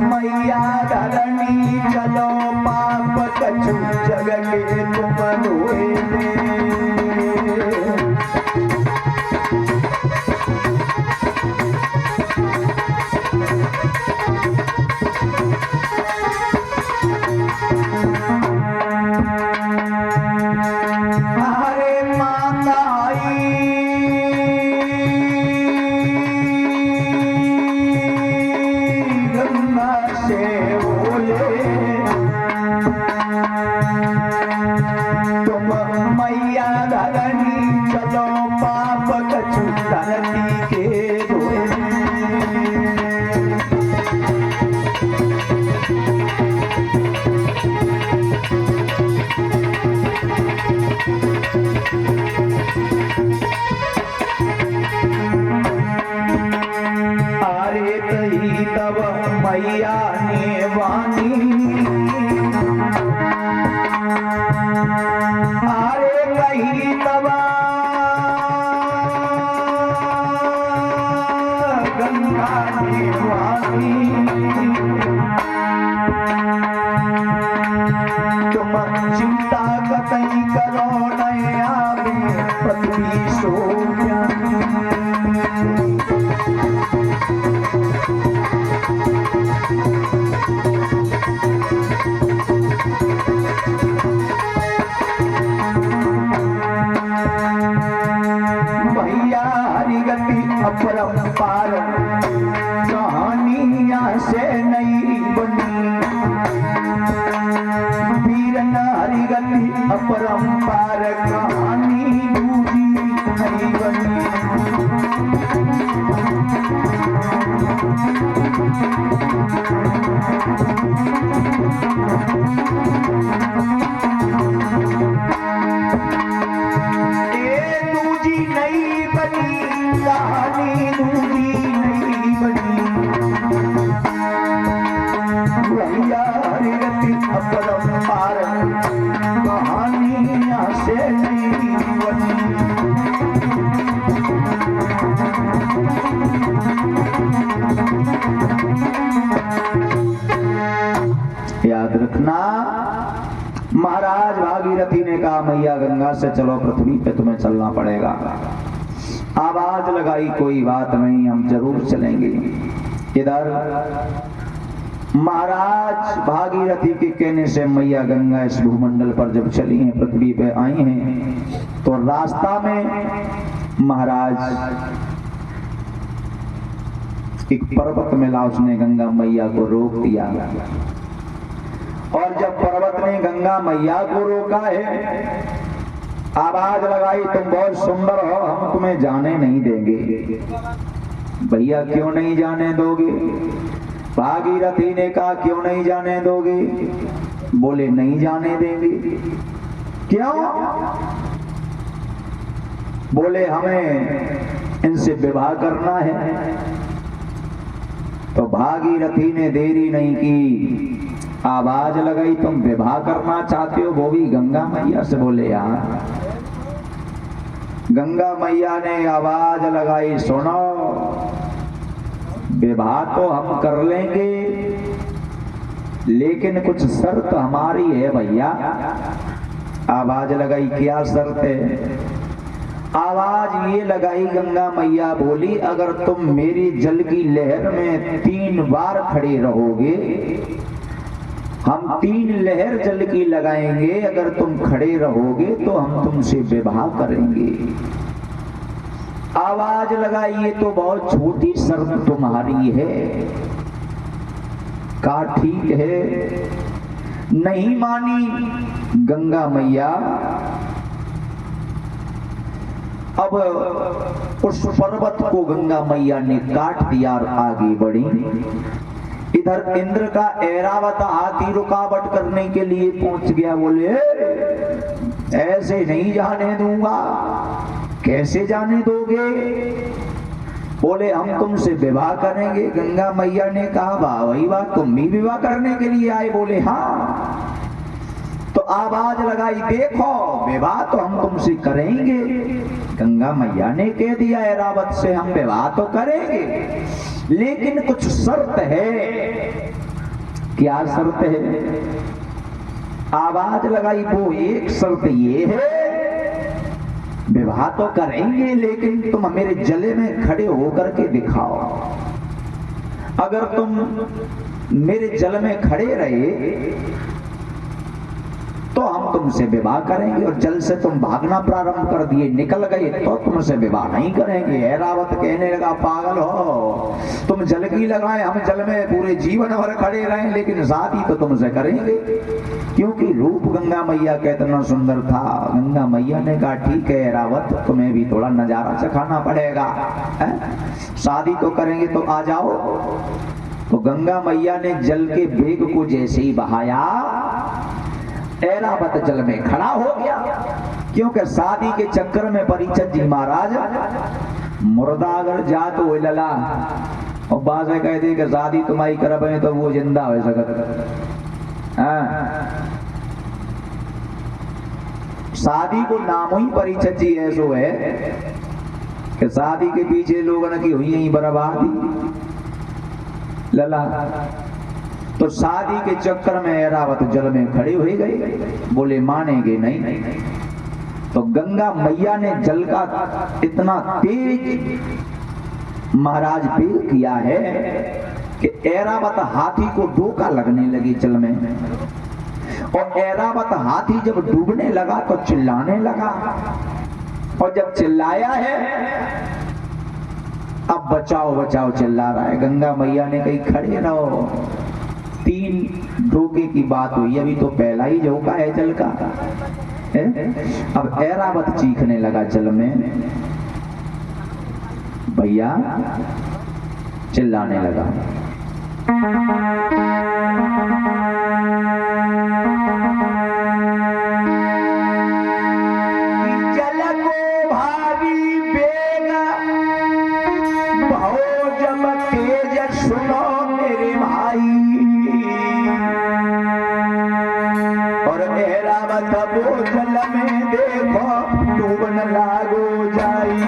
मैया धरणी चलो पाप कछु जग के तुम धोए मैया ने वाणी अरे कही तब गंगा ने वाणी तुम चिंता कतई करो नया पृथ्वी सो अपरंपार कहानियां से नहीं बनी वीर नारी गति अपरंपार कहानी दूजी नहीं बनी अपरंपार कहानियां से नहीं बनी याद रखना महाराज भागीरथी ने कहा मैया गंगा से चलो पृथ्वी पे तुम्हें चलना पड़ेगा। आवाज लगाई कोई बात नहीं हम जरूर चलेंगे। इधर महाराज भागीरथी के कहने से मैया गंगा इस भूमंडल पर जब चली हैं पृथ्वी पे आई हैं तो रास्ता में महाराज एक पर्वत मिला उसने गंगा मैया को रोक दिया और जब पर्वत ने गंगा मैया को रोका है आवाज लगाई तुम बहुत सुंदर हो हम तुम्हें जाने नहीं देंगे। भैया क्यों नहीं जाने दोगे? भागीरथी ने कहा क्यों नहीं जाने दोगे? बोले नहीं जाने देंगे। क्यों? बोले हमें इनसे विवाह करना है। तो भागीरथी ने देरी नहीं की, आवाज लगाई तुम विवाह करना चाहते हो वो भी गंगा मैया से? बोले यार। गंगा मैया ने आवाज लगाई सुनो विवाह तो हम कर लेंगे लेकिन कुछ शर्त हमारी है भैया। आवाज लगाई क्या शर्त है? आवाज ये लगाई गंगा मैया बोली अगर तुम मेरी जल की लहर में 3 बार खड़े रहोगे हम 3 लहर जल की लगाएंगे, अगर तुम खड़े रहोगे तो हम तुमसे विवाह करेंगे। आवाज लगाई ये तो बहुत छोटी शर्त तुम्हारी है। कहा ठीक है। नहीं मानी गंगा मैया। अब उस पर्वत को गंगा मैया ने काट दिया और आगे बढ़ी। इधर इंद्र का ऐरावत हाथी रुकावट करने के लिए पहुंच गया। बोले ऐसे नहीं जाने दूंगा। कैसे जाने दोगे? बोले हम तुमसे विवाह करेंगे। गंगा मैया ने कहा वाह वही बात तुम भी विवाह करने के लिए आए? बोले हाँ। तो आवाज लगाई देखो विवाह तो हम तुमसे करेंगे। गंगा मैया ने कह दिया ऐरावत से हम विवाह तो करेंगे लेकिन कुछ शर्त है। क्या शर्त है? आवाज लगाई, वो एक शर्त ये है, विवाह तो करेंगे लेकिन तुम मेरे जले में खड़े होकर के दिखाओ। अगर तुम मेरे जल में खड़े रहे तो हम तुमसे विवाह करेंगे, और जल से तुम भागना प्रारंभ कर दिए, निकल गए, तो तुमसे विवाह नहीं करेंगे। ऐरावत कहने लगा, पागल हो तुम, जल की लगाए, हम जल में पूरे जीवन भर खड़े रहें लेकिन शादी तो तुमसे करेंगे। क्योंकि रूप गंगा मैया का इतना सुंदर था। गंगा मैया ने कहा, ठीक है ऐरावत, तुम्हें भी थोड़ा नजारा चखाना पड़ेगा, शादी तो करेंगे तो आ जाओ। तो गंगा मैया ने जल के वेग को जैसे ही बहाया, ऐरावत जल में खड़ा हो गया। क्योंकि शादी के चक्कर में परीक्षित जी महाराज मुर्दा अगर जा तो वो लला, और बाजे कहते कि शादी तुम्हारी करब है तो वो जिंदा हो सकत। शादी को नाम ही परीक्षित जी ऐसो है कि शादी के पीछे लोगों की हुई ही बर्बादी लला। तो शादी के चक्कर में ऐरावत जल में खड़े हो गए, बोले मानेंगे नहीं। तो गंगा मैया ने जल का इतना तेज महाराज वेग किया है कि ऐरावत हाथी को डोका लगने लगी जल में। और ऐरावत हाथी जब डूबने लगा तो चिल्लाने लगा, और जब चिल्लाया है, अब बचाओ बचाओ चिल्ला रहा है। गंगा मैया ने कही खड़े रहो, 3 डोके की बात हुई, अभी तो पहला ही झोंका है जल का है? अब ऐरावत चीखने लगा जल में, भैया चिल्लाने लगा। जल को भारी बेग भाओ जब तेज सुनो मेरे भाई, वो जल में देखो डूबन लागो जाई।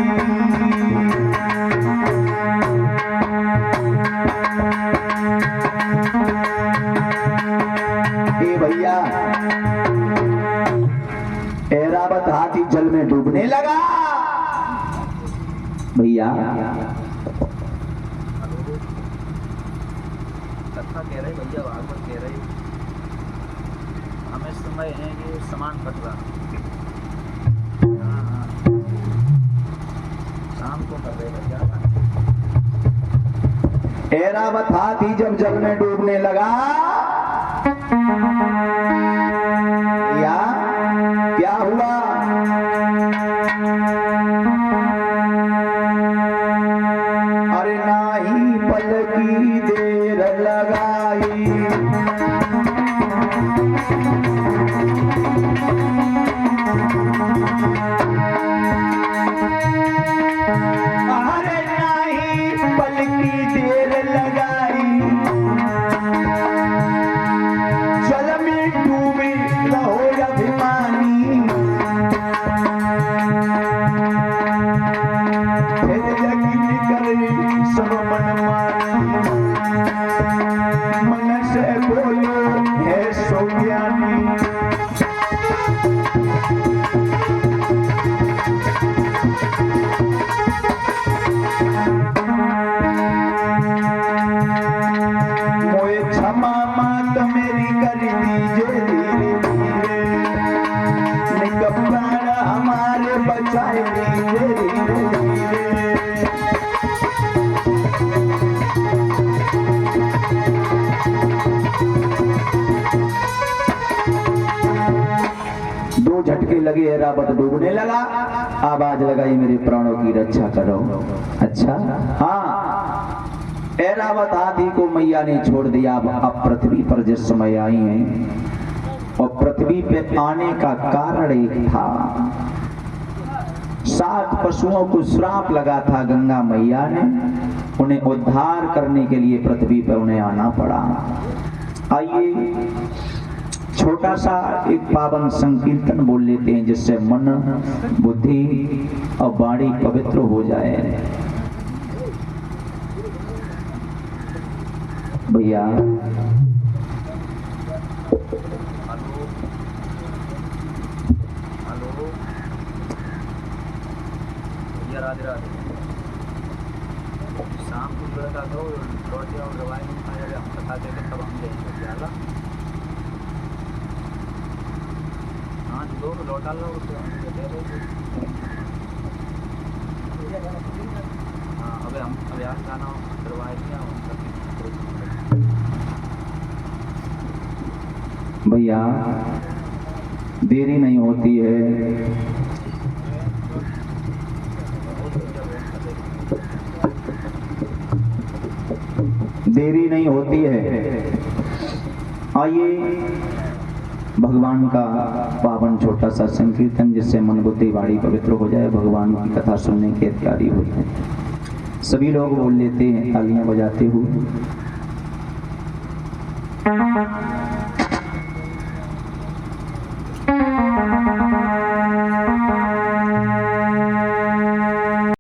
ए भैया, ऐरावत हाथी जल में डूबने लगा। भैया कथा कह रहे भैया, भागवत कह रहे, हमें समय है ये सामान फट रहा, शाम को कर रहे भैया। ऐरावत हाथी जब जल में डूबने लगा, या क्या हुआ? अरे नाही पल की देर लगाई, अरे नाही पल की देर लगाई, जल में डूबे रहो अभिमानी, फिर यकीन करे सब मनमानी, मन से बोलो है सो ज्ञानी। मोए क्षमा मात मेरी कर दीजिए धीरे धीरे, निक प्राण हमारे बचाए दीजिए धीरे धीरे। दो झटके लगे, ऐरावत डूबने लगा। आवाज लगाई, मेरे प्राणों की रक्षा करो। अच्छा हाँ, ऐरावत हाथी को मैया ने छोड़ दिया। अब पृथ्वी पर जिस समय आई हैं, और पृथ्वी पे आने का कारण एक था, 7 पशुओं को श्राप लगा था गंगा मैया ने, उन्हें उद्धार करने के लिए पृथ्वी पर उन्हें आना पड़ा। आइए छोटा सा एक पावन संकीर्तन बोल लेते हैं, जिससे मन बुद्धि और वाणी पवित्र हो जाए। भैया डाला। हाँ दो लौट डाल रहा उसको दे रहे। हाँ अब यार गाना करवाए क्या भैया देरी नहीं होती है, देरी नहीं होती है। आइए भगवान का पावन छोटा सा संकीर्तन, जिससे मन बुद्धि वाणी पवित्र हो जाए, भगवान की कथा सुनने के अधिकारी हो जाए। सभी लोग बोल लेते हैं तालियां बजाते हुए।